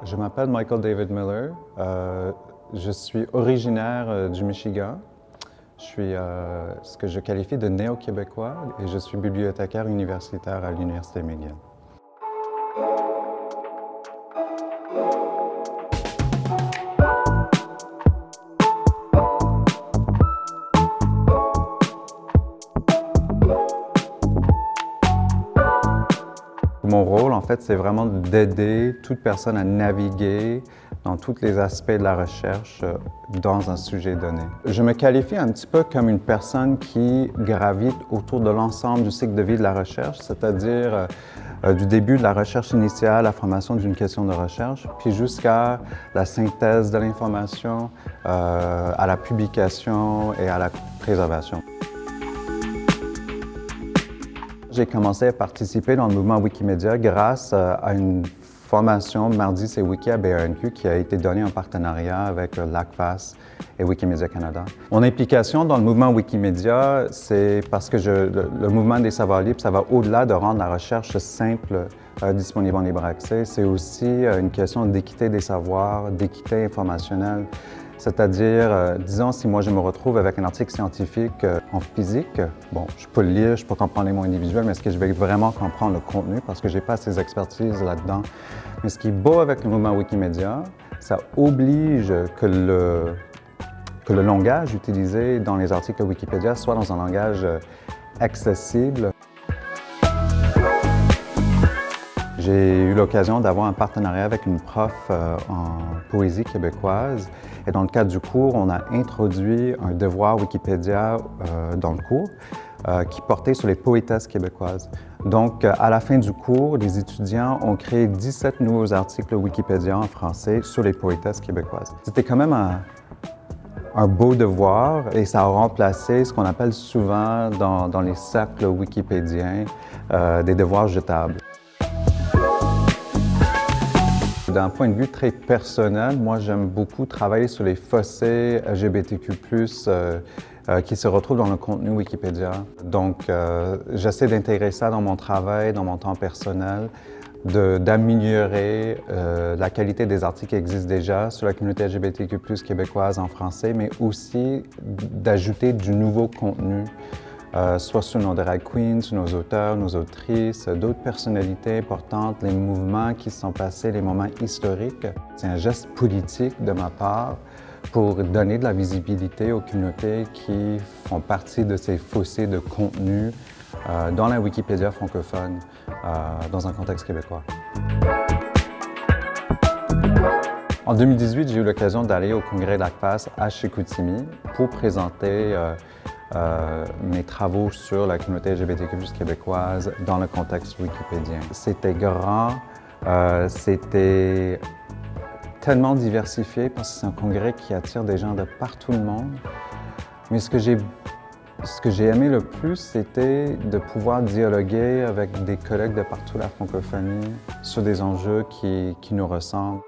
Je m'appelle Michael David Miller. Je suis originaire du Michigan. Je suis ce que je qualifie de néo-québécois et je suis bibliothécaire universitaire à l'Université McGill. Mon rôle, en fait, c'est vraiment d'aider toute personne à naviguer dans tous les aspects de la recherche dans un sujet donné. Je me qualifie un petit peu comme une personne qui gravite autour de l'ensemble du cycle de vie de la recherche, c'est-à-dire du début de la recherche initiale, la formation d'une question de recherche, puis jusqu'à la synthèse de l'information, à la publication et à la préservation. J'ai commencé à participer dans le mouvement Wikimedia grâce à une formation Mardi c'est Wiki à BRNQ qui a été donnée en partenariat avec l'ACFAS et Wikimedia Canada. Mon implication dans le mouvement Wikimedia, c'est parce que le mouvement des savoirs libres, ça va au-delà de rendre la recherche simple, disponible en libre accès. C'est aussi une question d'équité des savoirs, d'équité informationnelle. C'est-à-dire, disons, si moi je me retrouve avec un article scientifique en physique, bon, je peux le lire, je peux comprendre les mots individuels, mais est-ce que je vais vraiment comprendre le contenu parce que je n'ai pas ces expertises là-dedans? Mais ce qui est beau avec le mouvement Wikimedia, ça oblige que le langage utilisé dans les articles de Wikipédia soit dans un langage accessible. J'ai eu l'occasion d'avoir un partenariat avec une prof en poésie québécoise. Et dans le cadre du cours, on a introduit un devoir Wikipédia dans le cours qui portait sur les poétesses québécoises. Donc, à la fin du cours, les étudiants ont créé 17 nouveaux articles Wikipédia en français sur les poétesses québécoises. C'était quand même un beau devoir et ça a remplacé ce qu'on appelle souvent dans les cercles wikipédiens des devoirs jetables. D'un point de vue très personnel, moi j'aime beaucoup travailler sur les fossés LGBTQ+, qui se retrouvent dans le contenu Wikipédia. Donc j'essaie d'intégrer ça dans mon travail, dans mon temps personnel, d'améliorer la qualité des articles qui existent déjà sur la communauté LGBTQ+, québécoise en français, mais aussi d'ajouter du nouveau contenu. Soit sur nos drag queens, sur nos auteurs, nos autrices, d'autres personnalités importantes, les mouvements qui se sont passés, les moments historiques. C'est un geste politique de ma part pour donner de la visibilité aux communautés qui font partie de ces fossés de contenu dans la Wikipédia francophone, dans un contexte québécois. En 2018, j'ai eu l'occasion d'aller au congrès de l'ACFAS à Chicoutimi pour présenter mes travaux sur la communauté LGBTQ+ québécoise dans le contexte wikipédien. C'était grand, c'était tellement diversifié parce que c'est un congrès qui attire des gens de partout le monde. Mais ce que j'ai aimé le plus, c'était de pouvoir dialoguer avec des collègues de partout la francophonie sur des enjeux qui nous ressemblent.